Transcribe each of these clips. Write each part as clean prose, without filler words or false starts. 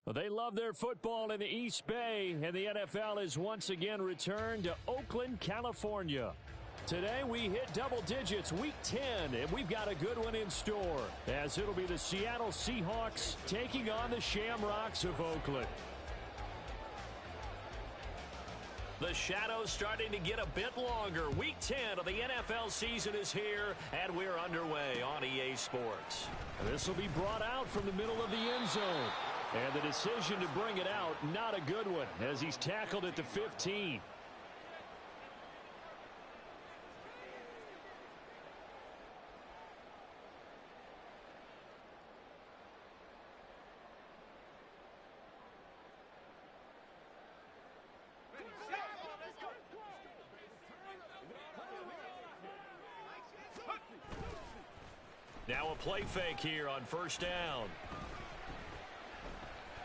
Well, they love their football in the East Bay, and the NFL has once again returned to Oakland, California. Today we hit double digits, week 10, and we've got a good one in store, as it'll be the Seattle Seahawks taking on the Shamrocks of Oakland. The shadows starting to get a bit longer. Week 10 of the NFL season is here, and we're underway on EA Sports. This will be brought out from the middle of the end zone. And the decision to bring it out, not a good one, as he's tackled at the 15. Now a play fake here on first down.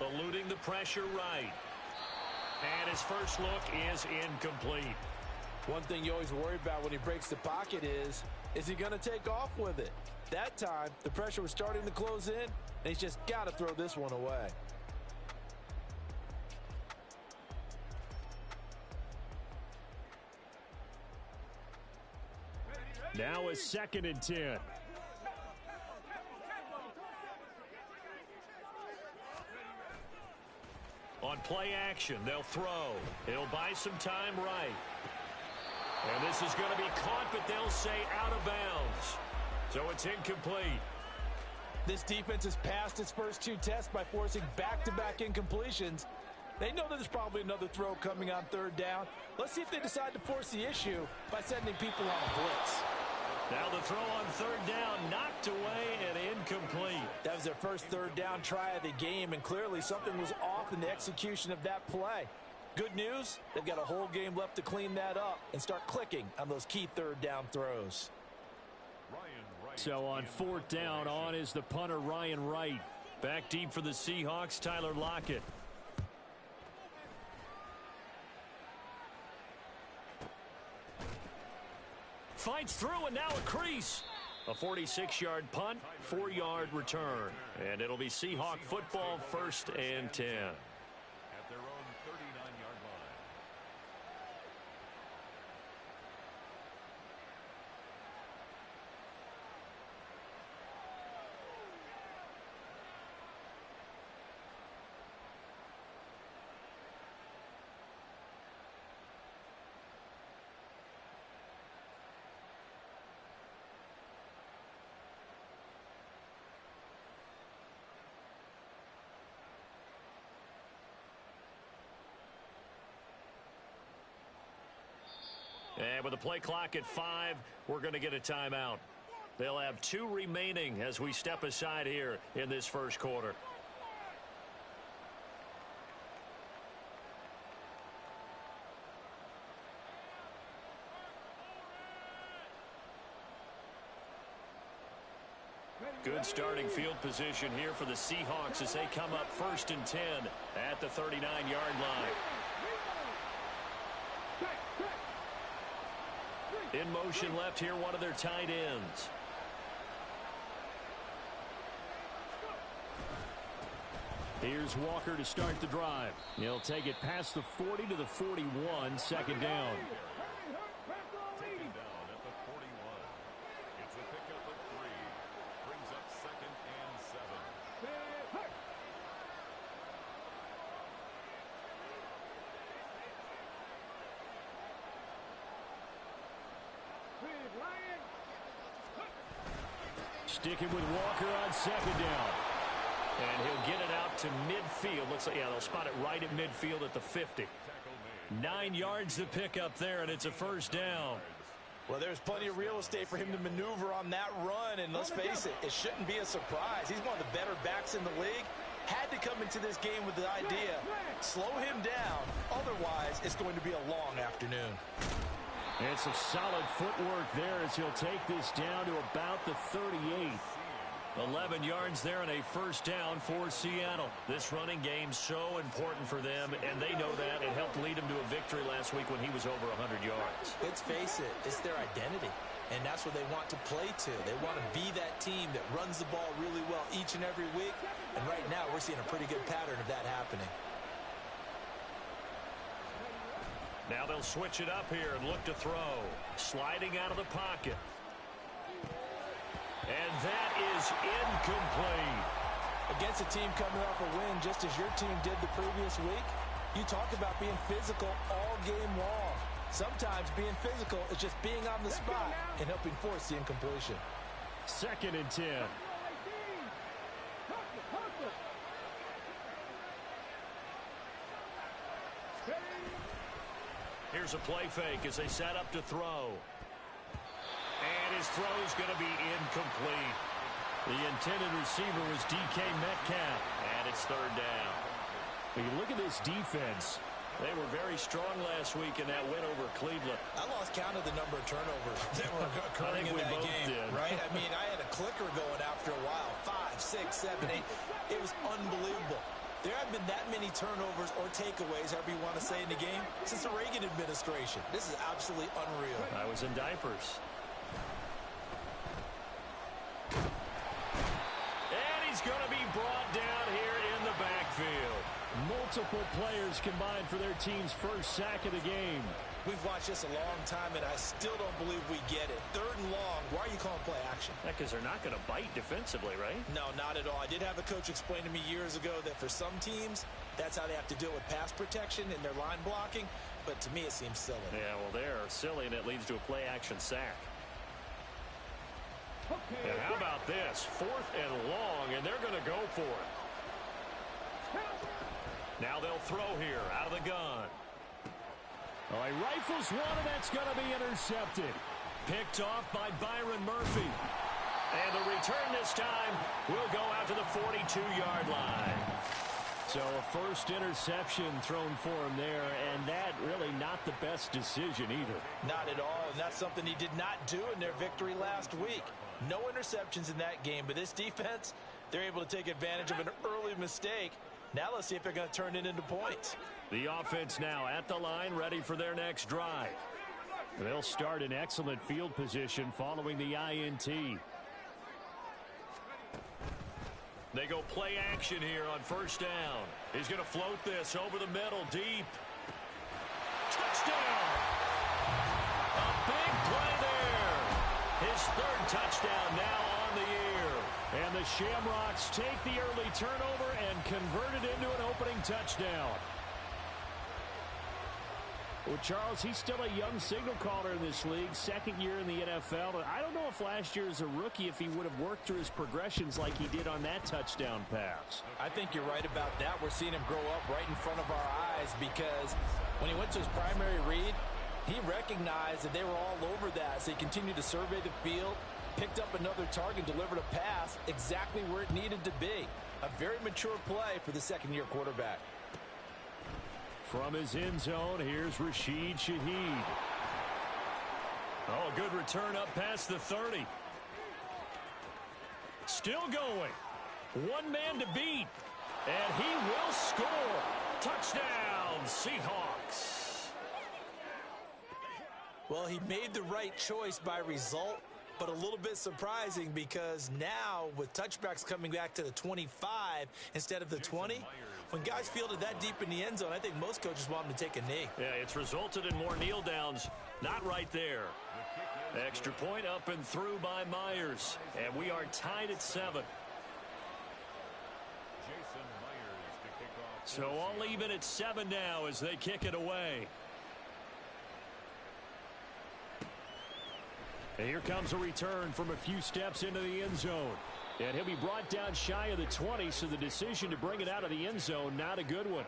Eluding the pressure right. And his first look is incomplete. One thing you always worry about when he breaks the pocket is he going to take off with it? That time, the pressure was starting to close in, and he's just got to throw this one away. Now a 2nd and 10. On play action, they'll throw. It'll buy some time right. And this is going to be caught, but they'll say out of bounds. So it's incomplete. This defense has passed its first 2 tests by forcing back-to-back incompletions. They know that there's probably another throw coming on 3rd down. Let's see if they decide to force the issue by sending people on a blitz. Now the throw on 3rd down, knocked away and incomplete. That was their first 3rd down try of the game, and clearly something was off in the execution of that play. Good news, they've got a whole game left to clean that up and start clicking on those key 3rd down throws. So on 4th down, on is the punter Ryan Wright. Back deep for the Seahawks, Tyler Lockett. Fights through, and now a crease. A 46-yard punt, 4-yard return. And it'll be Seahawk football, 1st and 10. At their own 39-yard line. And with the play clock at 5, we're going to get a timeout. They'll have 2 remaining as we step aside here in this first quarter. Good starting field position here for the Seahawks as they come up 1st and 10 at the 39-yard line. In motion left here, one of their tight ends. Here's Walker to start the drive. He'll take it past the 40 to the 41, 2nd down. Taken down at the 41. It's a pickup of 3. Brings up 2nd and 7. Sticking with Walker on 2nd down. And he'll get it out to midfield. Looks like, yeah, they'll spot it right at midfield at the 50. 9 yards to pick up there, and it's a 1st down. Well, there's plenty of real estate for him to maneuver on that run, and let's face it, it shouldn't be a surprise. He's one of the better backs in the league. Had to come into this game with the idea, slow him down, otherwise it's going to be a long afternoon. And some solid footwork there as he'll take this down to about the 38. 11 yards there and a first down for Seattle. This running game's so important for them, and they know that. It helped lead them to a victory last week when he was over 100 yards. Let's face it, it's their identity, and that's what they want to play to. They want to be that team that runs the ball really well each and every week, and right now we're seeing a pretty good pattern of that happening. Now they'll switch it up here and look to throw. Sliding out of the pocket. And that is incomplete. Against a team coming off a win just as your team did the previous week, you talk about being physical all game long. Sometimes being physical is just being on the spot and helping force the incompletion. 2nd and 10. Here's a play fake as they set up to throw. And his throw's going to be incomplete. The intended receiver was DK Metcalf. And it's 3rd down. When you look at this defense, they were very strong last week in that win over Cleveland. I lost count of the number of turnovers that were occurring in that game, right? I mean, I had a clicker going after a while. 5, 6, 7, 8. It was unbelievable. There haven't been that many turnovers or takeaways, however you want to say, in the game since the Reagan administration. This is absolutely unreal. I was in diapers. And he's going to be brought down here in the backfield. multiple players combined for their team's first sack of the game. We've watched this a long time, and I still don't believe we get it. 3rd and long. Why are you calling play action? Yeah, because they're not going to bite defensively, right? No, not at all. I did have a coach explain to me years ago that for some teams, that's how they have to deal with pass protection and their line blocking. But to me, it seems silly. Yeah, well, they're silly, and it leads to a play action sack. And how about this? 4th and long, and they're going to go for it. Now they'll throw here out of the gun. Oh, he rifles one, and that's going to be intercepted. Picked off by Byron Murphy. And the return this time will go out to the 42-yard line. So a first interception thrown for him there, and that really not the best decision either. Not at all, and that's something he did not do in their victory last week. No interceptions in that game, but this defense, they're able to take advantage of an early mistake. Now let's see if they're going to turn it into points. The offense now at the line, ready for their next drive. They'll start in excellent field position following the INT. They go play action here on 1st down. He's going to float this over the middle, deep. Touchdown! A big play there. His 3rd touchdown now on the year. And the Shamrocks take the early turnover and convert it into an opening touchdown. Well, Charles, he's still a young signal caller in this league, 2nd year in the NFL. I don't know if last year as a rookie, if he would have worked through his progressions like he did on that touchdown pass. I think you're right about that. We're seeing him grow up right in front of our eyes because when he went to his primary read, he recognized that they were all over that. So he continued to survey the field, picked up another target, delivered a pass exactly where it needed to be. A very mature play for the 2nd-year quarterback. From his end zone, here's Rashid Shaheed. Oh, a good return up past the 30. Still going. One man to beat. And he will score. Touchdown, Seahawks. Well, he made the right choice by result, but a little bit surprising because now with touchbacks coming back to the 25 instead of the 20, when guys fielded that deep in the end zone, I think most coaches want them to take a knee. Yeah, it's resulted in more kneel downs. Not right there. Extra point up and through by Myers. And we are tied at 7. So all even at 7 now as they kick it away. And here comes a return from a few steps into the end zone. And he'll be brought down shy of the 20, so the decision to bring it out of the end zone, not a good one.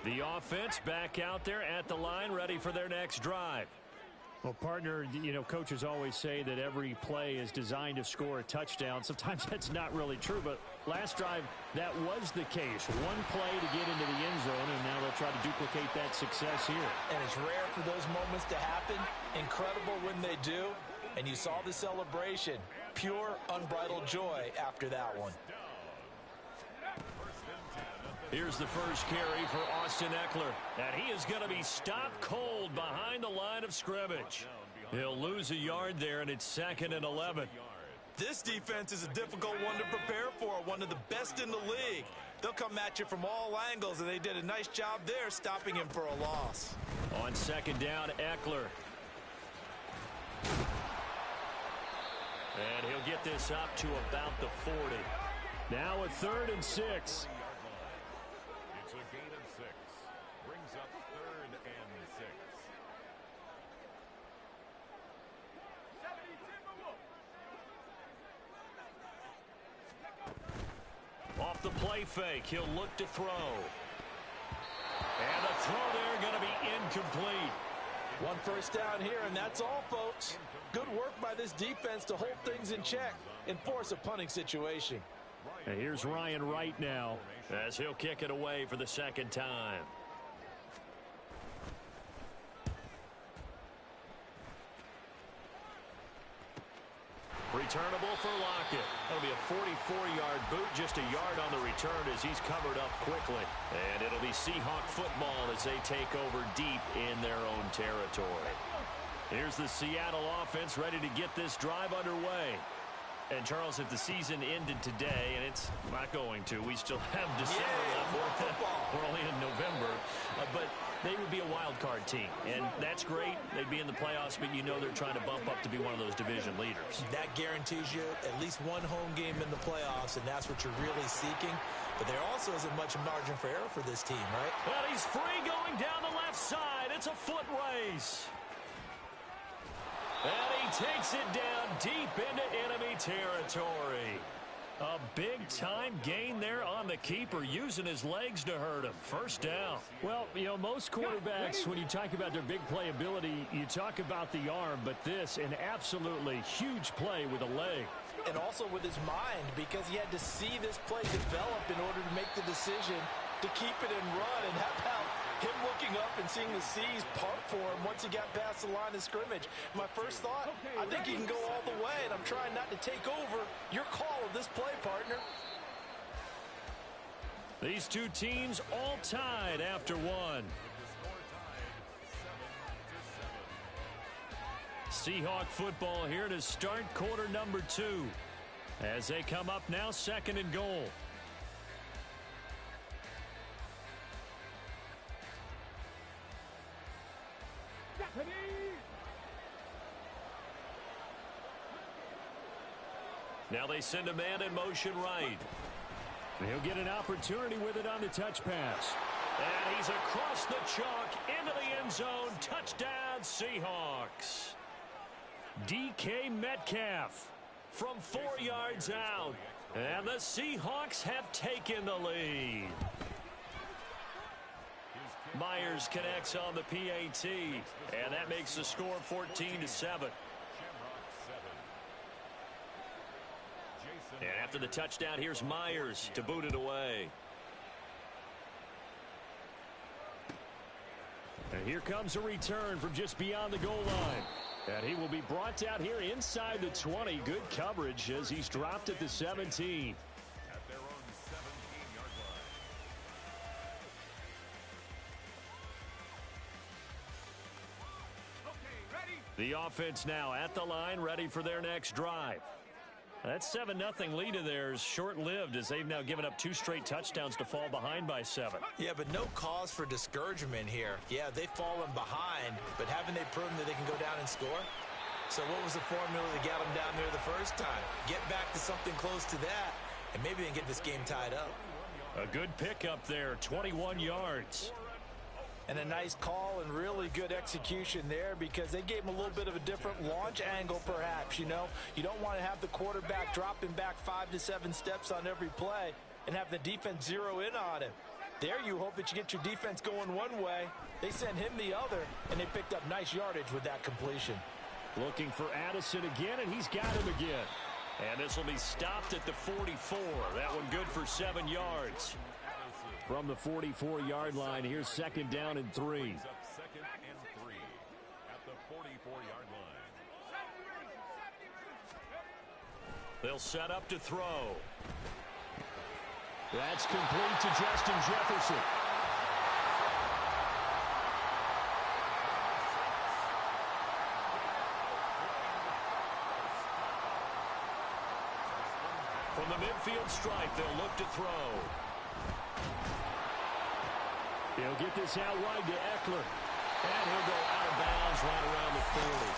The offense back out there at the line, ready for their next drive. Well, partner, you know, coaches always say that every play is designed to score a touchdown. Sometimes that's not really true, but last drive, that was the case. One play to get into the end zone, and now they'll try to duplicate that success here. And it's rare for those moments to happen. Incredible when they do. And you saw the celebration. Pure, unbridled joy after that one. Here's the first carry for Austin Eckler. And he is going to be stopped cold behind the line of scrimmage. He'll lose a yard there, and it's 2nd and 11. This defense is a difficult one to prepare for, one of the best in the league. They'll come at you from all angles, and they did a nice job there stopping him for a loss. On 2nd down, Eckler. And he'll get this up to about the 40. Now a 3rd and 6. It's a gain of 6. Brings up 3rd and 6. Off the play fake, he'll look to throw. And the throw there going to be incomplete. One first down here, and that's all, folks. Good work by this defense to hold things in check and force a punting situation. And here's Ryan Wright now, as he'll kick it away for the 2nd time. Returnable for Lockett. That'll be a 44-yard boot, just a yard on the return as he's covered up quickly. And it'll be Seahawk football as they take over deep in their own territory. Here's the Seattle offense ready to get this drive underway. And, Charles, if the season ended today, and it's not going to, we still have December left. We're only in November. But they would be a wild card team, and that's great. They'd be in the playoffs, but you know they're trying to bump up to be one of those division leaders. That guarantees you at least one home game in the playoffs, and that's what you're really seeking. But there also isn't much margin for error for this team, right? Well, he's free going down the left side. It's a foot race. And he takes it down deep into enemy territory. A big-time gain there on the keeper, using his legs to hurt him. First down. Well, you know, most quarterbacks, when you talk about their big playability, you talk about the arm, but this, an absolutely huge play with a leg. And also with his mind, because he had to see this play develop in order to make the decision to keep it and run. And how about him looking up and seeing the seas part for him once he got past the line of scrimmage? My first thought, I think he can go all the way, and I'm trying not to take over your call of this play, partner. These two teams all tied after one. Seahawk football here to start quarter number 2. As they come up now, 2nd and goal. Now they send a man in motion right. He'll get an opportunity with it on the touch pass. And he's across the chalk into the end zone. Touchdown, Seahawks. DK Metcalf from 4 yards out. And the Seahawks have taken the lead. Myers connects on the PAT. And that makes the score 14-7. And after the touchdown, here's Myers to boot it away. And here comes a return from just beyond the goal line. And he will be brought out here inside the 20. Good coverage as he's dropped at the 17. At their own 17-yard line. The offense now at the line, ready for their next drive. That 7-0 lead of theirs short-lived as they've now given up 2 straight touchdowns to fall behind by 7. Yeah, but no cause for discouragement here. Yeah, they've fallen behind, but haven't they proven that they can go down and score? So what was the formula that got them down there the first time? Get back to something close to that, and maybe they can get this game tied up. A good pickup there, 21 yards. And a nice call and really good execution there because they gave him a little bit of a different launch angle perhaps, you know. You don't want to have the quarterback dropping back 5 to 7 steps on every play and have the defense zero in on him. There you hope that you get your defense going one way. They sent him the other, and they picked up nice yardage with that completion. Looking for Addison again, and he's got him again. And this will be stopped at the 44. That one good for 7 yards. From the 44-yard line, here's second down and 3. Second and 3 at the 44-yard line. They'll set up to throw. That's complete to Justin Jefferson. From the midfield stripe, they'll look to throw. He'll get this out wide to Eckler. And he'll go out of bounds right around the 40.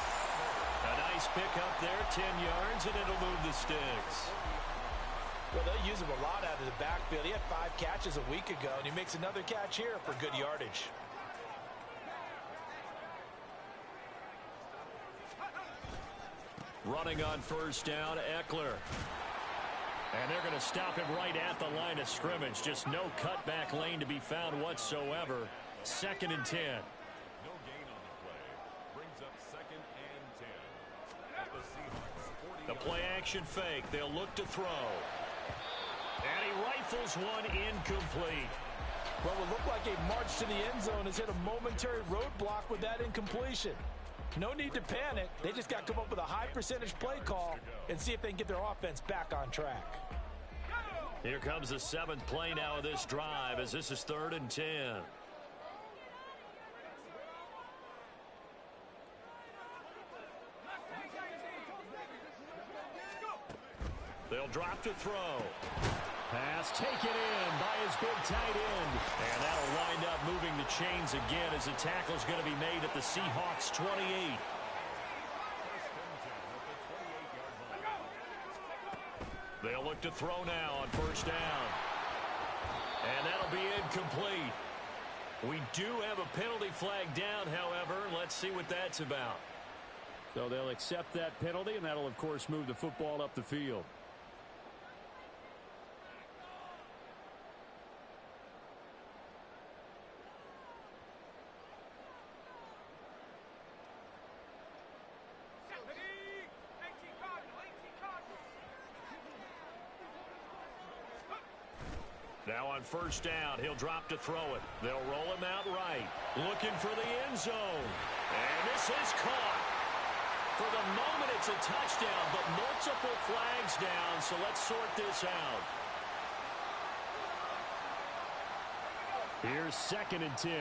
A nice pickup there, 10 yards, and it'll move the sticks. Well, they'll use him a lot out of the backfield. He had 5 catches a week ago, and he makes another catch here for good yardage. Running on first down, Eckler. And they're going to stop him right at the line of scrimmage. Just no cutback lane to be found whatsoever. Second and 10. No gain on the play. Brings up second and 10. At the Seahawks 40. The play action fake. They'll look to throw. And he rifles one incomplete. What would look like a march to the end zone has hit a momentary roadblock with that incompletion. No need to panic. They just got to come up with a high percentage play call and see if they can get their offense back on track. Here comes the 7th play now of this drive as this is 3rd and 10. They'll drop to throw. Pass taken in by his big tight end. And that'll wind up moving the chains again as the tackle's going to be made at the Seahawks 28. They'll look to throw now on first down. And that'll be incomplete. We do have a penalty flag down, however. Let's see what that's about. So they'll accept that penalty, and that'll, of course, move the football up the field. Now on first down, he'll drop to throw it. They'll roll him out right. Looking for the end zone. And this is caught. For the moment, it's a touchdown, but multiple flags down, so let's sort this out. Here's second and 10.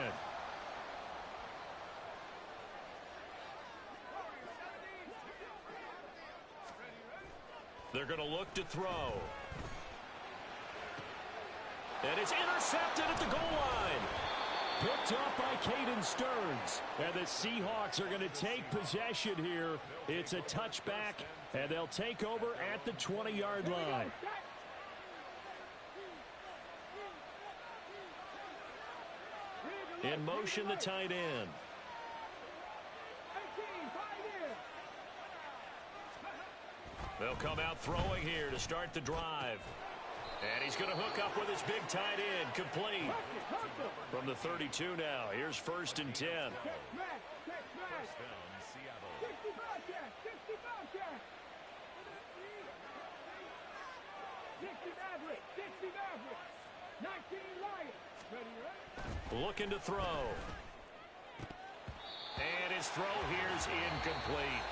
They're going to look to throw. And it's intercepted at the goal line. Picked up by Caden Stearns. And the Seahawks are going to take possession here. It's a touchback, and they'll take over at the 20-yard line. In motion, the tight end. They'll come out throwing here to start the drive. And he's going to hook up with his big tight end, complete. From the 32 now, here's first and 10. Looking to throw. And his throw here's incomplete.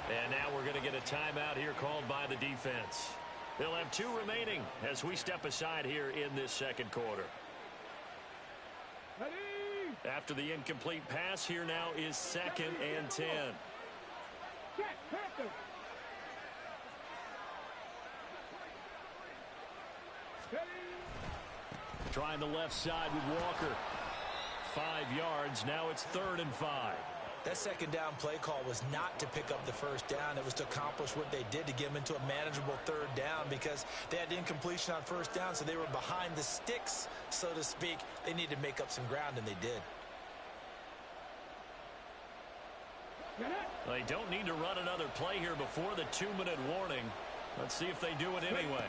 And now we're going to get a timeout here called by the defense. They'll have 2 remaining as we step aside here in this second quarter. After the incomplete pass, here now is second and 10. Trying the left side with Walker. 5 yards. Now it's 3rd and 5. That second down play call was not to pick up the first down. It was to accomplish what they did to get them into a manageable 3rd down because they had incompletion on first down, so they were behind the sticks, so to speak. They needed to make up some ground, and they did. They don't need to run another play here before the 2-minute warning. Let's see if they do it anyway.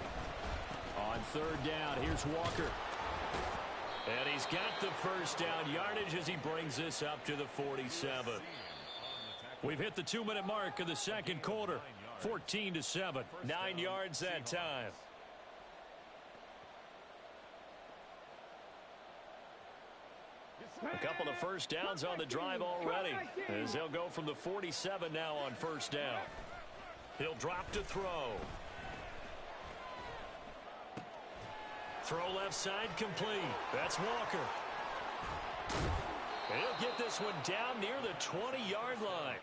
On 3rd down, here's Walker. And he's got the first down yardage as he brings this up to the 47. We've hit the 2-minute mark of the second quarter. 14-7. 9 yards that time. A couple of first downs on the drive already, as they'll go from the 47 now on first down. He'll drop to throw. Throw left side complete. That's Walker. And he'll get this one down near the 20-yard line.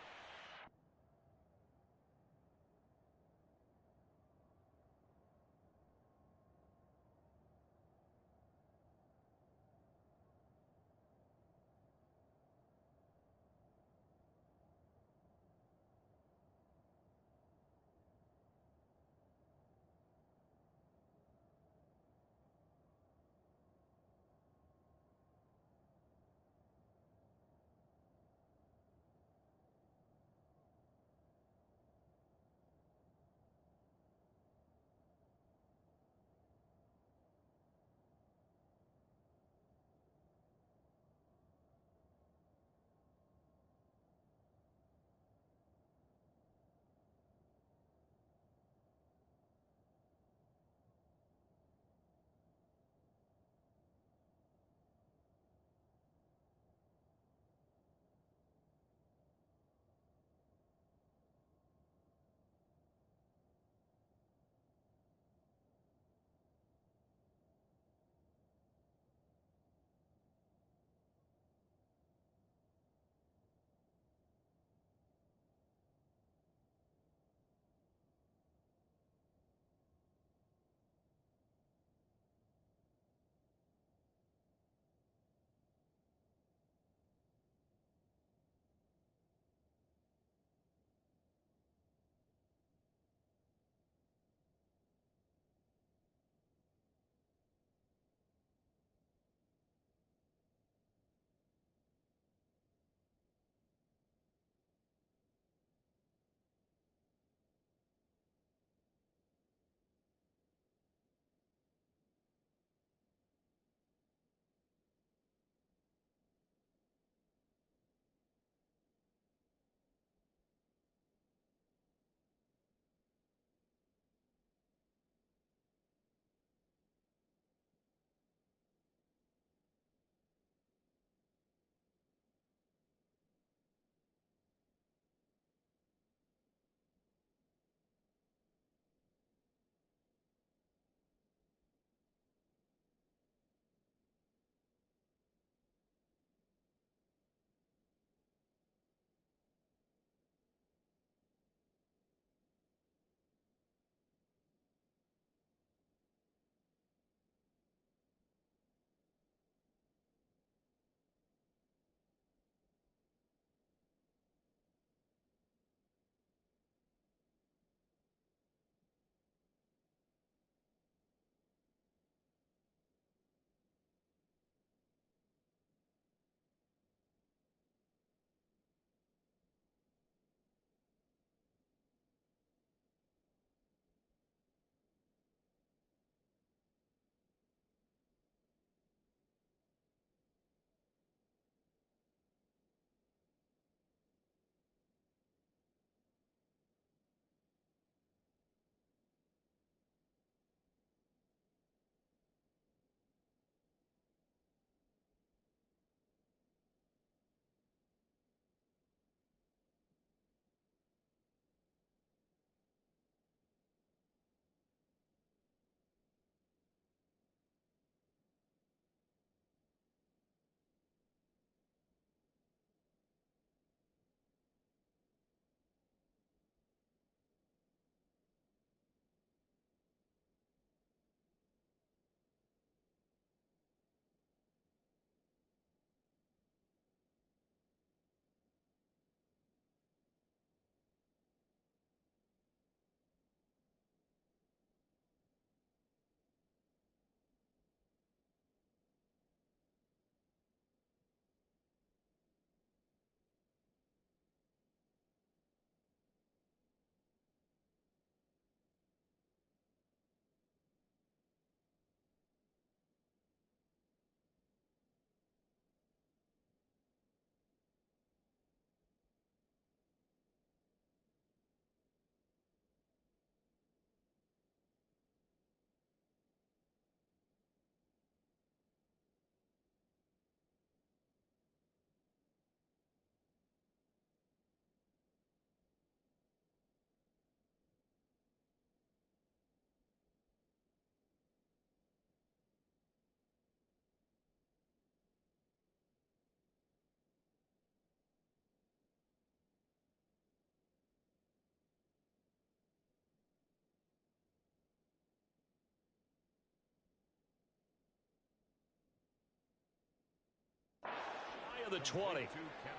of the 20.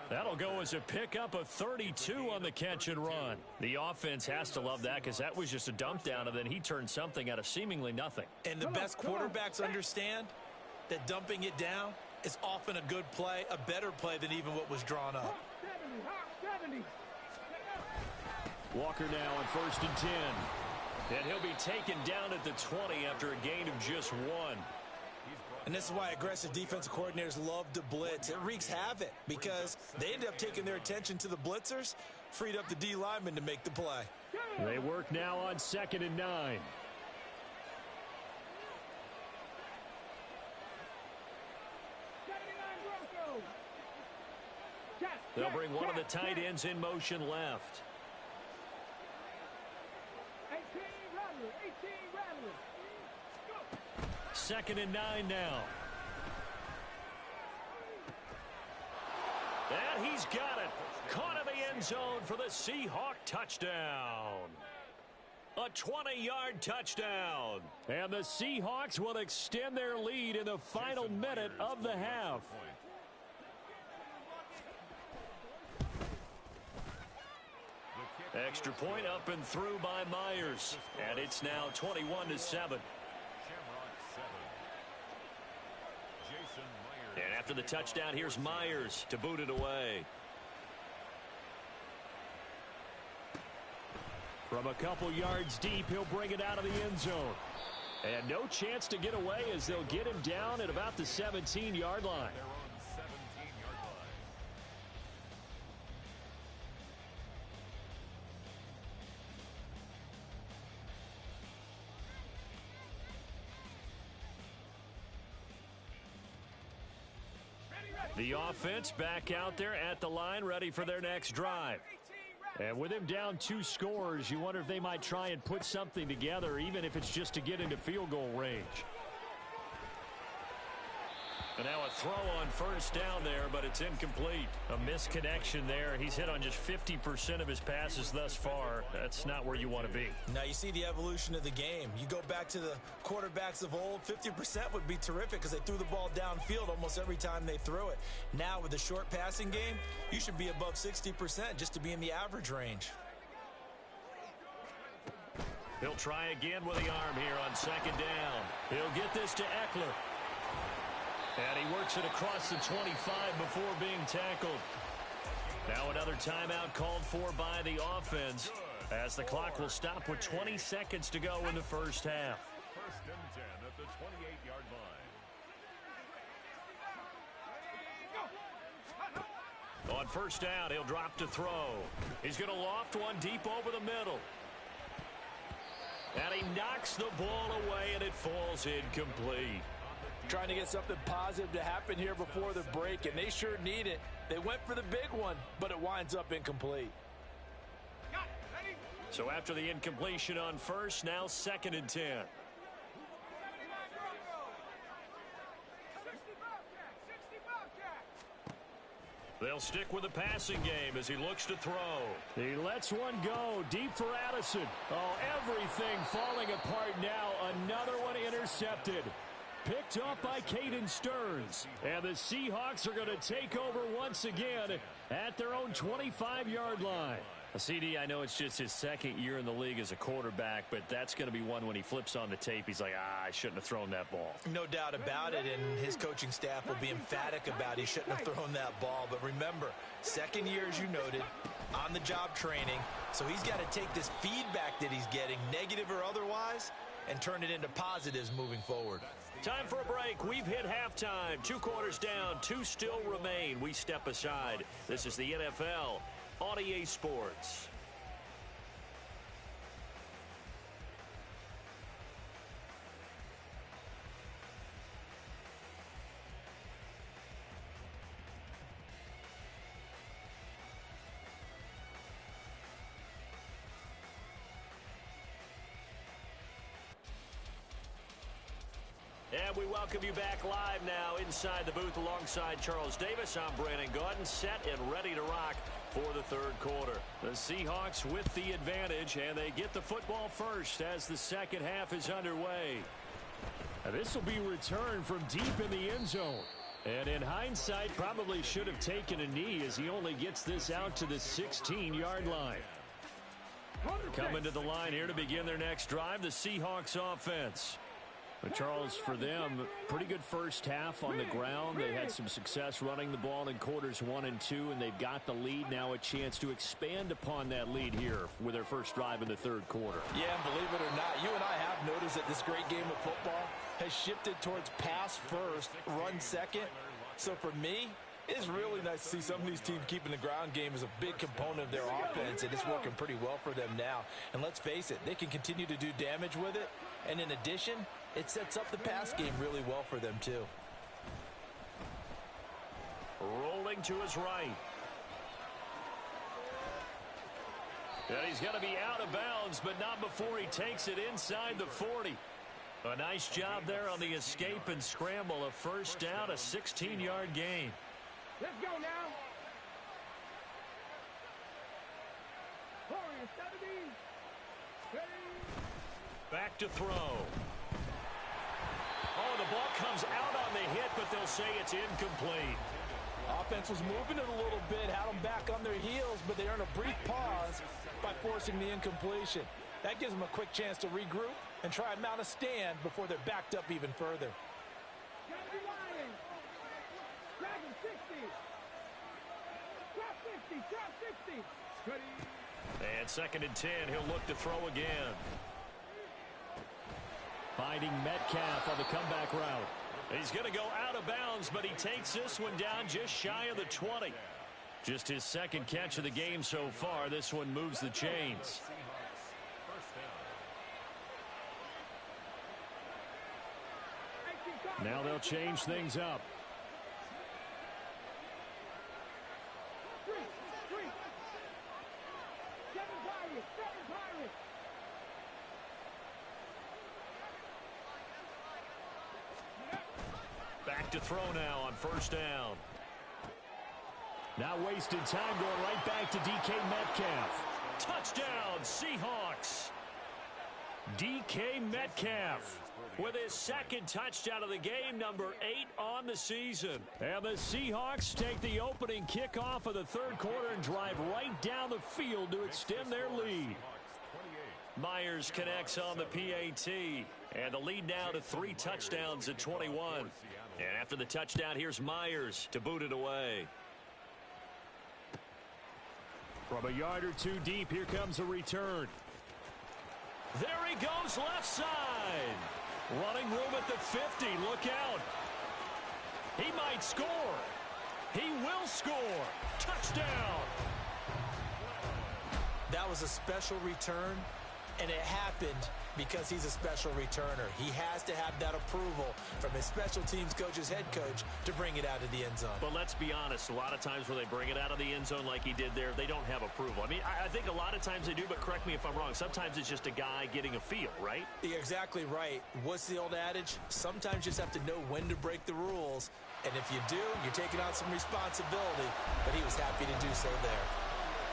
That'll go as a pickup of 32 on the catch and run. The offense has to love that because that was just a dump down, and then he turned something out of seemingly nothing. And the best quarterbacks understand that dumping it down is often a good play, a better play than even what was drawn up. Walker now on 1st and 10. And he'll be taken down at the 20 after a gain of just 1. And this is why aggressive defensive coordinators love to blitz. It wreaks havoc because they end up taking their attention to the blitzers, freed up the D lineman to make the play. They work now on 2nd and 9. They'll bring one of the tight ends in motion left. 2nd and 9 now. And he's got it. Caught in the end zone for the Seahawk touchdown. A 20-yard touchdown. And the Seahawks will extend their lead in the final minute of the half. Extra point up and through by Myers. And it's now 21-7. And after the touchdown, here's Myers to boot it away. From a couple yards deep, he'll bring it out of the end zone. And no chance to get away as they'll get him down at about the 17-yard line. The offense back out there at the line, ready for their next drive. And with him down 2 scores, you wonder if they might try and put something together, even if it's just to get into field goal range. And now a throw on 1st down there, but it's incomplete. A misconnection there. He's hit on just 50% of his passes thus far. That's not where you want to be. Now you see the evolution of the game. You go back to the quarterbacks of old, 50% would be terrific because they threw the ball downfield almost every time they threw it. Now with the short passing game, you should be above 60% just to be in the average range. He'll try again with the arm here on 2nd down. He'll get this to Eckler. And he works it across the 25 before being tackled. Now another timeout called for by the offense as the clock will stop with 20 seconds to go in the first half. 1st and 10 at the 28-yard line. On 1st down, he'll drop to throw. He's going to loft one deep over the middle. And he knocks the ball away, and it falls incomplete. Trying to get something positive to happen here before the break, and they sure need it. They went for the big one, but it winds up incomplete. So after the incompletion on 1st, now 2nd and 10. They'll stick with the passing game as he looks to throw. He lets one go deep for Addison. Oh, everything falling apart now. Another one intercepted. Picked off by Caden Stearns. And the Seahawks are going to take over once again at their own 25-yard line. CD, I know it's just his 2nd year in the league as a quarterback, but that's going to be one when he flips on the tape, he's like, I shouldn't have thrown that ball. No doubt about it, and his coaching staff will be emphatic about he shouldn't have thrown that ball. But remember, 2nd year, as you noted, on-the-job training, so he's got to take this feedback that he's getting, negative or otherwise, and turn it into positives moving forward. Time for a break. We've hit halftime. 2 quarters down, 2 still remain. We step aside. This is the NFL on EA Sports. And we welcome you back live now inside the booth alongside Charles Davis. I'm Brandon Gaudin, set and ready to rock for the 3rd quarter. The Seahawks with the advantage, and they get the football first as the 2nd half is underway. Now this will be returned from deep in the end zone. And in hindsight, probably should have taken a knee as he only gets this out to the 16-yard line. Coming to the line here to begin their next drive, the Seahawks offense. But Charles, for them, pretty good first half on the ground. They had some success running the ball in quarters 1 and 2, and they've got the lead now, a chance to expand upon that lead here with their first drive in the third quarter. Yeah, and believe it or not, you and I have noticed that this great game of football has shifted towards pass first, run second. So for me, it's really nice to see some of these teams keeping the ground game as a big component of their offense, and it's working pretty well for them now. And let's face it, they can continue to do damage with it. And in addition, it sets up the pass game really well for them too. Rolling to his right. And he's going to be out of bounds, but not before he takes it inside the 40. A nice job there on the escape and scramble. A first down, a 16-yard gain. Let's go now. 70. Back to throw. Oh, the ball comes out on the hit, but they'll say it's incomplete. Offense was moving it a little bit, had them back on their heels, but they earned a brief pause by forcing the incompletion. That gives them a quick chance to regroup and try and mount a stand before they're backed up even further. Dragon 60. Drop 50. Drop 60. And 2nd and 10, he'll look to throw again. Finding Metcalf on the comeback route. He's going to go out of bounds, but he takes this one down just shy of the 20. Just his second catch of the game so far. This one moves the chains. Now they'll change things up. Back to throw now on first down. Not wasting time, going right back to DK Metcalf. Touchdown, Seahawks. DK Metcalf with his second touchdown of the game, number 8 on the season. And the Seahawks take the opening kickoff of the third quarter and drive right down the field to extend their lead. Myers connects on the PAT, and the lead now to 3 touchdowns at 21. And after the touchdown, here's Myers to boot it away. From a yard or two deep, here comes a return. There he goes left side. Running room at the 50. Look out. He might score. He will score. Touchdown. That was a special return, and it happened because he's a special returner. He has to have that approval from his special teams coach's head coach to bring it out of the end zone. But let's be honest, a lot of times when they bring it out of the end zone like he did there, they don't have approval. I mean, I think a lot of times they do, but correct me if I'm wrong. Sometimes it's just a guy getting a feel, right? You're exactly right. What's the old adage? Sometimes you just have to know when to break the rules. And if you do, you're taking on some responsibility. But he was happy to do so there.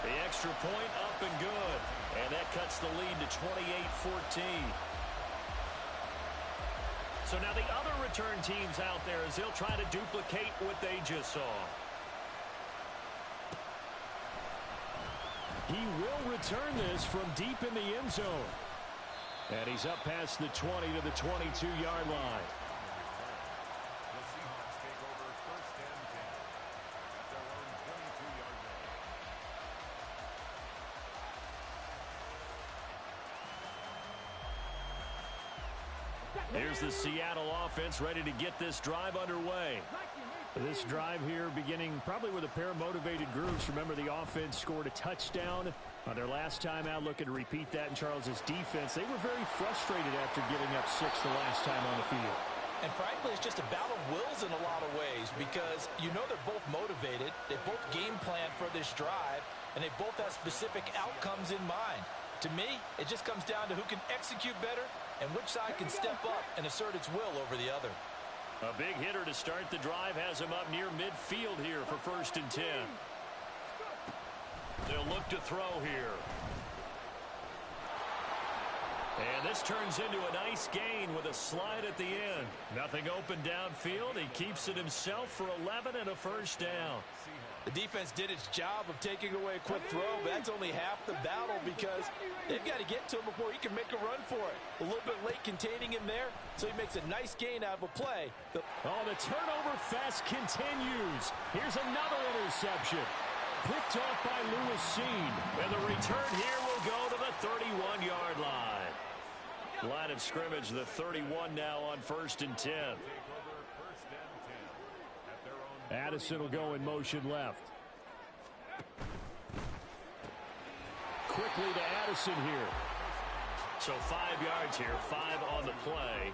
The extra point up and good. And that cuts the lead to 28-14. So now the other return teams out there as they'll try to duplicate what they just saw. He will return this from deep in the end zone. And he's up past the 20 to the 22-yard line. Here's the Seattle offense ready to get this drive underway. This drive here beginning probably with a pair of motivated groups. Remember, the offense scored a touchdown on their last time out, looking to repeat that in Charles's defense. They were very frustrated after giving up 6 the last time on the field. And frankly, it's just a battle of wills in a lot of ways because you know they're both motivated. They both game plan for this drive, and they both have specific outcomes in mind. To me, it just comes down to who can execute better and which side can step up and assert its will over the other. A big hitter to start the drive has him up near midfield here for 1st and 10. They'll look to throw here. And this turns into a nice gain with a slide at the end. Nothing open downfield. He keeps it himself for 11 and a first down. The defense did its job of taking away a quick throw, but that's only half the battle because they've got to get to him before he can make a run for it. A little bit late containing him there, so he makes a nice gain out of a play. The turnover fest continues. Here's another interception. Picked off by Lewis Seen. And the return here will go to the 31-yard line. Line of scrimmage, the 31 now on 1st and 10. Addison will go in motion left. Quickly to Addison here. So 5 yards here, 5 on the play.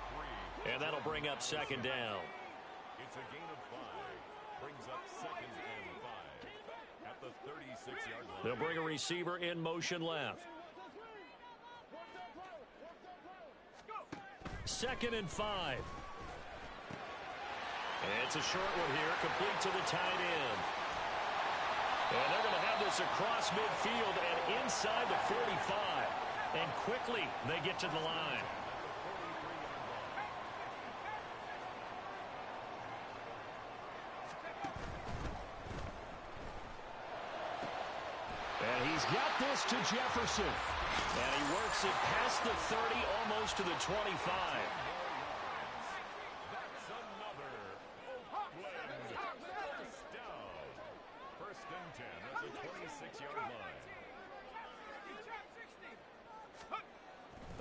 And that'll bring up 2nd down. It's a gain of 5. Brings up 2nd and 5 at the 36-yard line. They'll bring a receiver in motion left. 2nd and 5. And it's a short one here, complete to the tight end. And they're going to have this across midfield and inside the 45. And quickly they get to the line. And he's got this to Jefferson. And he works it past the 30, almost to the 25.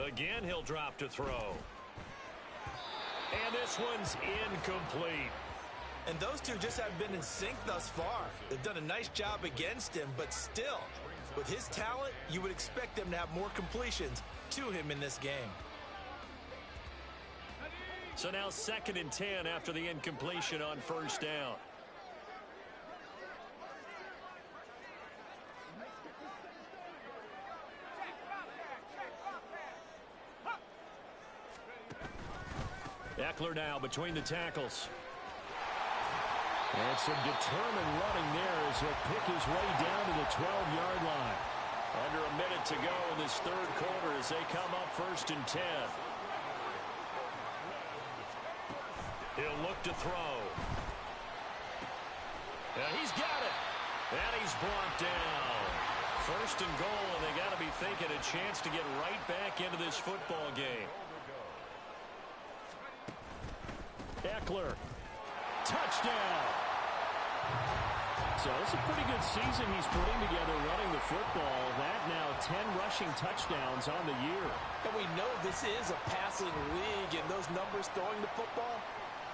Again, he'll drop to throw. And this one's incomplete. And those two just haven't been in sync thus far. They've done a nice job against him, but still, with his talent, you would expect them to have more completions to him in this game. So now 2nd and 10 after the incompletion on 1st down. Eckler now between the tackles. And some determined running there as he'll pick his way down to the 12-yard line. Under a minute to go in this 3rd quarter as they come up 1st and 10. He'll look to throw. And he's got it. And he's brought down. 1st and goal, and they got to be thinking a chance to get right back into this football game. Eckler. Touchdown. So it's a pretty good season he's putting together running the football. That now 10 rushing touchdowns on the year. And we know this is a passing league, and those numbers throwing the football,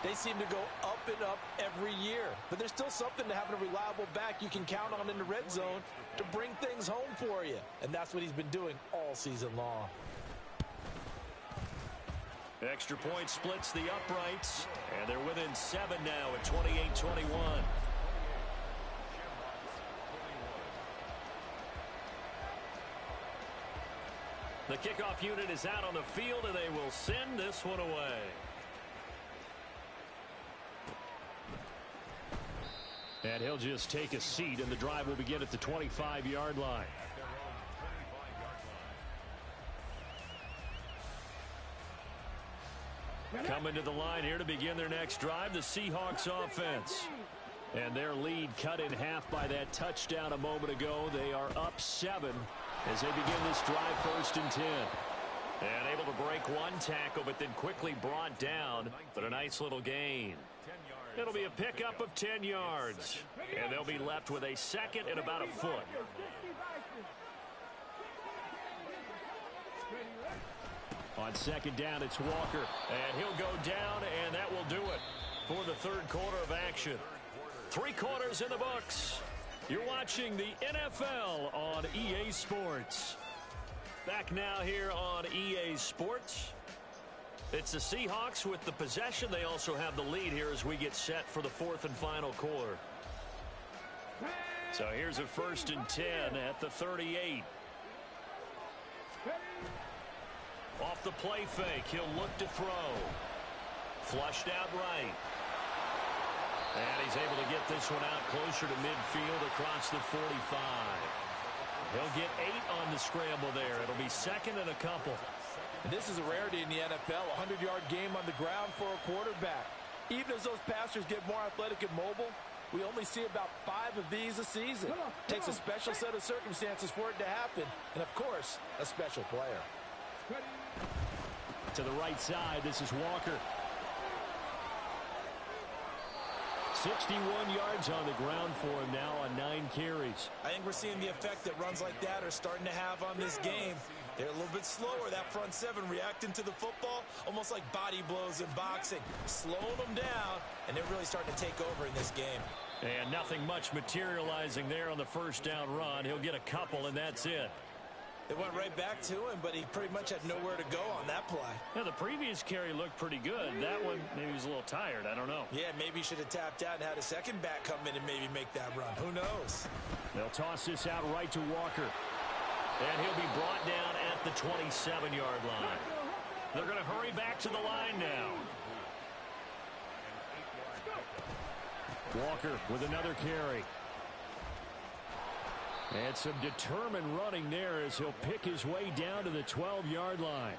they seem to go up and up every year. But there's still something to having a reliable back you can count on in the red zone to bring things home for you. And that's what he's been doing all season long. Extra point splits the uprights, and they're within 7 now at 28-21. The kickoff unit is out on the field, and they will send this one away. And he'll just take a seat, and the drive will begin at the 25-yard line. Coming to the line here to begin their next drive, the Seahawks offense. And their lead cut in half by that touchdown a moment ago. They are up 7 as they begin this drive 1st and 10. And able to break one tackle, but then quickly brought down. But a nice little gain. It'll be a pickup of 10 yards. And they'll be left with a 2nd and about a foot. On 2nd down, it's Walker. And he'll go down, and that will do it for the 3rd quarter of action. 3 quarters in the books. You're watching the NFL on EA Sports. Back now here on EA Sports. It's the Seahawks with the possession. They also have the lead here as we get set for the 4th and final quarter. So here's a 1st and 10 at the 38. Off the play fake, he'll look to throw. Flushed out right. And he's able to get this one out closer to midfield across the 45. He'll get 8 on the scramble there. It'll be 2nd and a couple. And this is a rarity in the NFL, a 100-yard game on the ground for a quarterback. Even as those passers get more athletic and mobile, we only see about 5 of these a season. Takes a special set of circumstances for it to happen, and of course, a special player. To the right side, this is Walker. 61 yards on the ground for him now on 9 carries. I think we're seeing the effect that runs like that are starting to have on this game. They're a little bit slower, that front 7 reacting to the football, almost like body blows in boxing, slowing them down, and they're really starting to take over in this game. And nothing much materializing there on the first down run. He'll get a couple, and that's it. It went right back to him, but he pretty much had nowhere to go on that play. Yeah, the previous carry looked pretty good. That one, maybe he was a little tired. I don't know. Yeah, maybe he should have tapped out and had a second back come in and maybe make that run. Who knows? They'll toss this out right to Walker. And he'll be brought down at the 27-yard line. They're going to hurry back to the line now. Walker with another carry. And some determined running there as he'll pick his way down to the 12-yard line.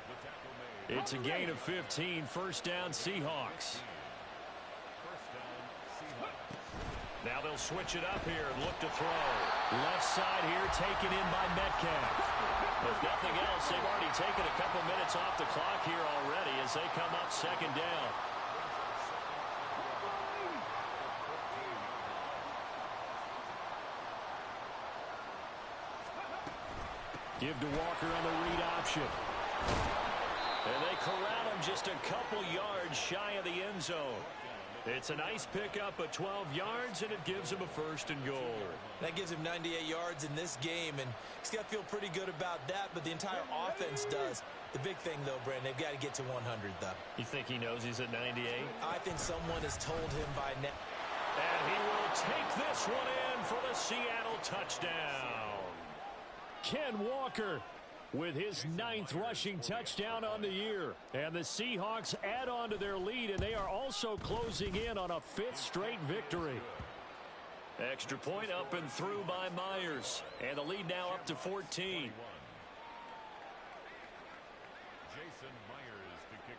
It's a gain of 15. First down, Seahawks. Now they'll switch it up here and look to throw. Left side here taken in by Metcalf. If nothing else, they've already taken a couple minutes off the clock here already as they come up second down. Give to Walker on the read option. And they corral him just a couple yards shy of the end zone. It's a nice pickup of 12 yards, and it gives him a first and goal. That gives him 98 yards in this game, and he's got to feel pretty good about that, but the entire offense does. The big thing, though, Brandon, they've got to get to 100, though. You think he knows he's at 98? I think someone has told him by now. And he will take this one in for the Seattle touchdown. Ken Walker with his 9th rushing touchdown on the year. And the Seahawks add on to their lead, and they are also closing in on a 5th straight victory. Extra point up and through by Myers. And the lead now up to 14.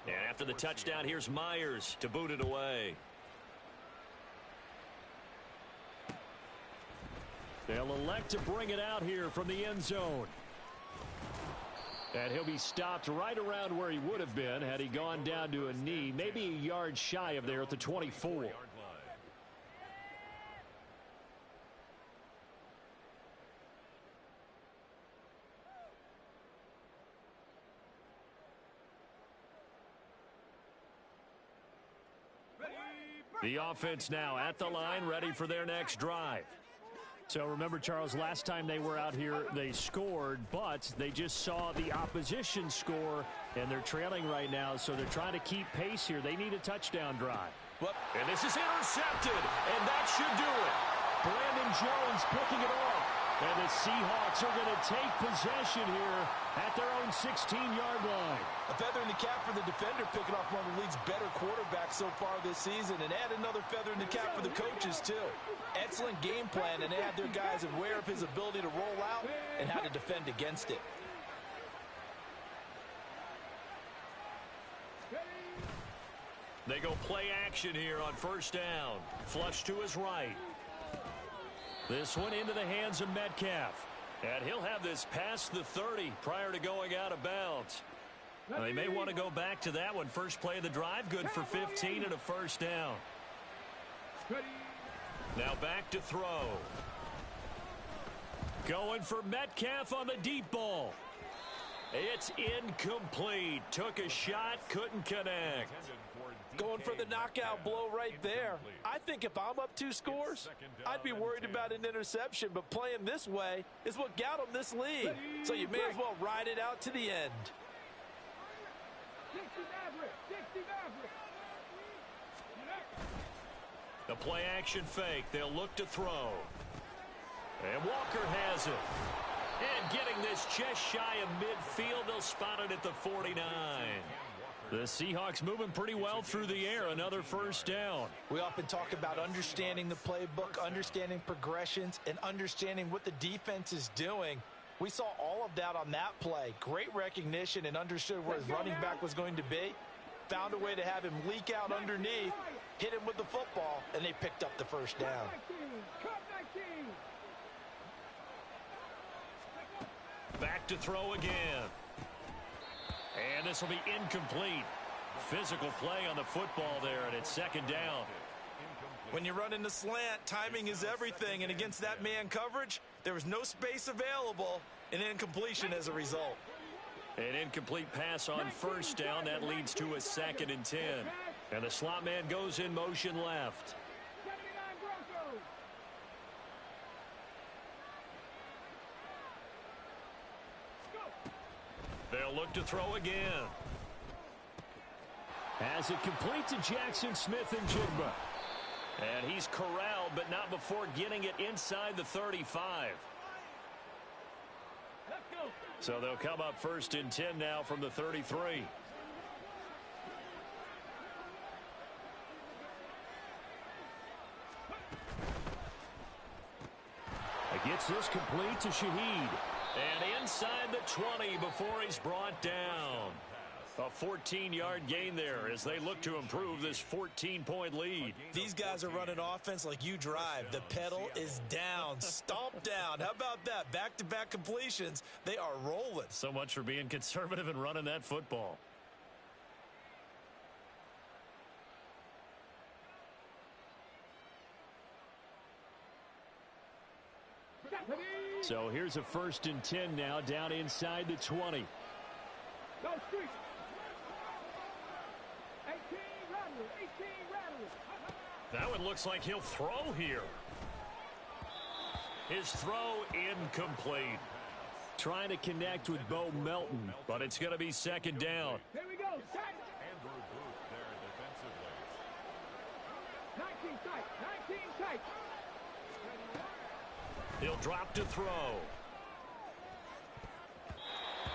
And after the touchdown, here's Myers to boot it away. They'll elect to bring it out here from the end zone. And he'll be stopped right around where he would have been had he gone down to a knee, maybe a yard shy of there at the 24. The offense now at the line, ready for their next drive. So remember, Charles, last time they were out here, they scored, but they just saw the opposition score, and they're trailing right now, so they're trying to keep pace here. They need a touchdown drive. And this is intercepted, and that should do it. Brandon Jones picking it off. And the Seahawks are going to take possession here at their own 16-yard line. A feather in the cap for the defender, picking off one of the league's better quarterbacks so far this season, and add another feather in the cap for the coaches, too. Excellent game plan, and they have their guys aware of his ability to roll out and how to defend against it. They go play action here on first down. Flush to his right. This one into the hands of Metcalf. And he'll have this past the 30 prior to going out of bounds. Now, they may want to go back to that one. First play of the drive, good for 15 and a first down. Now back to throw. Going for Metcalf on the deep ball. It's incomplete. Took a shot, couldn't connect. Going for the knockout blow right there. I think if I'm up 2 scores, I'd be worried about an interception, but playing this way is what got them this lead. So you may as well ride it out to the end. The play action fake. They'll look to throw. And Walker has it. And getting this just shy of midfield, they'll spot it at the 49. The Seahawks moving pretty well through the air. Another first down. We often talk about understanding the playbook, understanding progressions, and understanding what the defense is doing. We saw all of that on that play. Great recognition and understood where his running back was going to be. Found a way to have him leak out underneath, hit him with the football, and they picked up the first down. Back to throw again. And this will be incomplete. Physical play on the football there, and it's second down. When you run in the slant, timing is everything, and against that man coverage, there was no space available, and incompletion as a result. An incomplete pass on first down. That leads to a 2nd and 10. And the slot man goes in motion left. They'll look to throw again. As it complete to Jackson Smith and Jigba. And he's corralled, but not before getting it inside the 35. So they'll come up 1st and 10 now from the 33. Gets this complete to Shaheed. And inside the 20 before he's brought down. A 14-yard gain there as they look to improve this 14-point lead. These guys are running offense like you drive. The pedal is down, stomp down. How about that? Back-to-back completions. They are rolling. So much for being conservative and running that football. So here's a 1st and 10 now down inside the 20. Go street. 18 Rattler, 18 Rattler. That one looks like he'll throw here. His throw incomplete. Trying to connect with Bo Melton, but it's going to be 2nd down. Here we go. Tight. Andrew Booth there defensively. 19 tight. 19 tight. He'll drop to throw.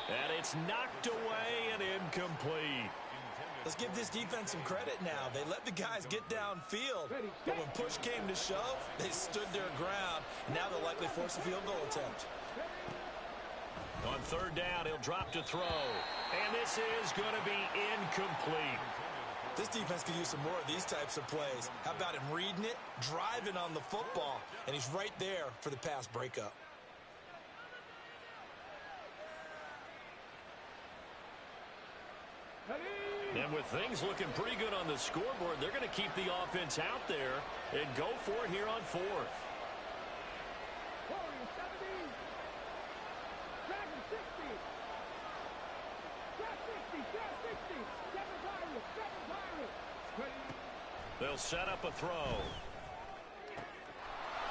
And it's knocked away and incomplete. Let's give this defense some credit now. They let the guys get downfield, but when push came to shove, they stood their ground. Now they'll likely force a field goal attempt. On 3rd down, he'll drop to throw. And this is going to be incomplete. This defense could use some more of these types of plays. How about him reading it, driving on the football, and he's right there for the pass breakup. And with things looking pretty good on the scoreboard, they're going to keep the offense out there and go for it here on 4th. Warriors 70. Dragon 60. Trap 60. Trap 60. 7 Pirates. 7 Pirates. They'll set up a throw.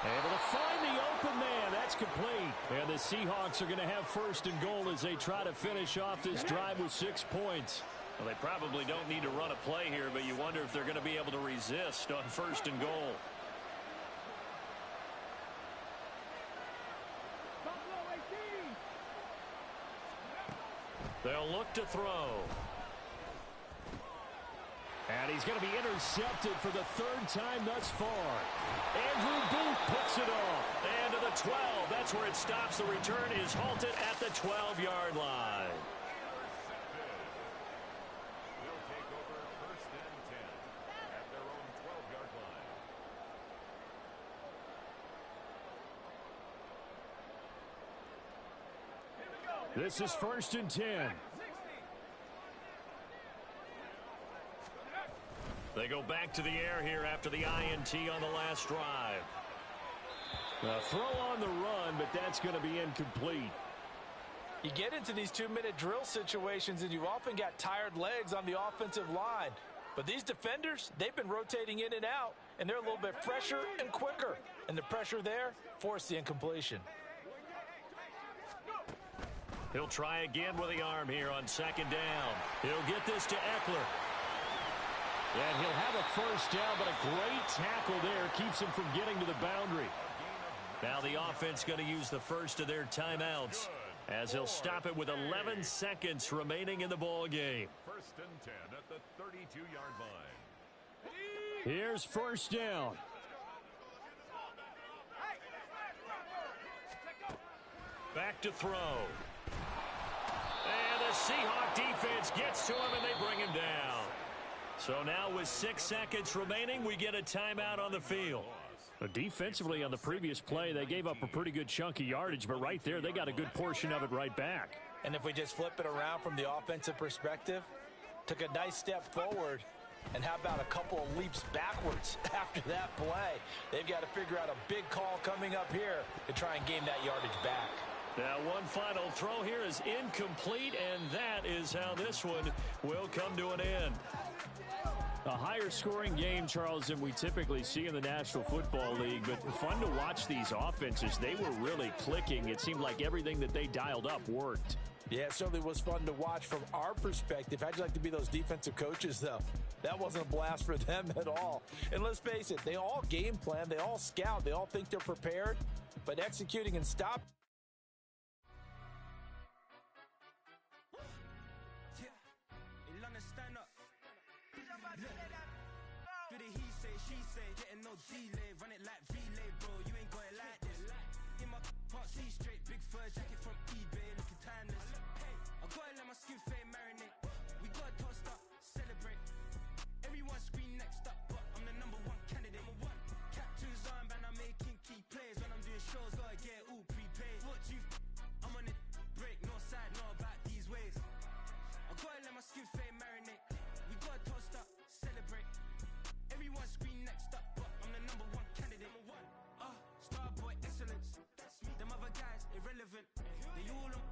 Able to find the open man. That's complete. And the Seahawks are going to have 1st and goal as they try to finish off this drive with 6 points. Well, they probably don't need to run a play here, but you wonder if they're going to be able to resist on 1st and goal. Buffalo 18. They'll look to throw. And he's going to be intercepted for the 3rd time thus far. Andrew Booth picks it off. And to the 12. That's where it stops. The return is halted at the 12-yard line. They'll take over 1st and 10 at their own 12-yard line. This is 1st and 10. They go back to the air here after the INT on the last drive. A throw on the run, but that's going to be incomplete. You get into these 2-minute drill situations, and you've often got tired legs on the offensive line. But these defenders, they've been rotating in and out, and they're a little bit fresher and quicker. And the pressure there forced the incompletion. He'll try again with the arm here on 2nd down. He'll get this to Eckler. And he'll have a 1st down, but a great tackle there keeps him from getting to the boundary. Now the offense going to use the first of their timeouts as he'll stop it with 11 seconds remaining in the ball game. 1st and 10 at the 32-yard line. Here's 1st down. back to throw. And the Seahawk defense gets to him, and they bring him down. So now with 6 seconds remaining, we get a timeout on the field. Defensively on the previous play, they gave up a pretty good chunk of yardage, but right there, they got a good portion of it right back. And if we just flip it around from the offensive perspective, took a nice step forward, and how about a couple of leaps backwards after that play? They've got to figure out a big call coming up here to try and gain that yardage back. Now one final throw here is incomplete, and that is how this one will come to an end. A higher scoring game, Charles, than we typically see in the National Football League, but fun to watch these offenses. They were really clicking. It seemed like everything that they dialed up worked. Yeah, it certainly was fun to watch from our perspective. How'd you like to be those defensive coaches, though? That wasn't a blast for them at all. And let's face it, they all game plan, they all scout, they all think they're prepared, but executing and stop. Do the he say, she say, getting no delay, run it like relay, bro, you ain't got it like this. In my can't see straight, big fur jacket from eBay, looking timeless. I gotta let my skin fade marinate, we gotta toast up, celebrate. Everyone scream next up, but I'm the #1 candidate. Captain's armband, I'm making key plays. When I'm doing shows, gotta get all prepaid. What you I'm on it, break, no side, no about these ways. I gotta let my skin fade marinate, we gotta toast up, celebrate. Everyone scream next up, but I'm the #1 candidate. Starboy excellence. Them other guys irrelevant. They all on.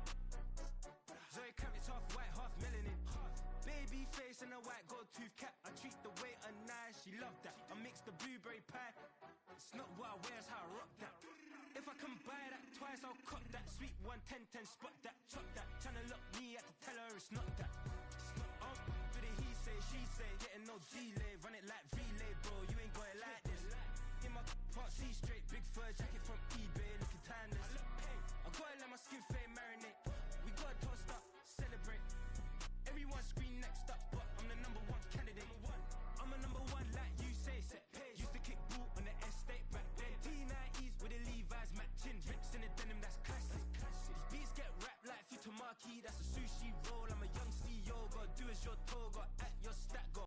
Zoe Kravitz half white, half melanin. Baby face and a white gold tooth cap. I treat the waiter nice, she love that. I mix the blueberry pie. It's not what I wear, it's how I rock that. If I can buy that twice, I'll cut that. Sweet 110, spot that, chop that. Tryna lock me, I have to tell her it's not that. Do the he say, she say, getting no delay, run it like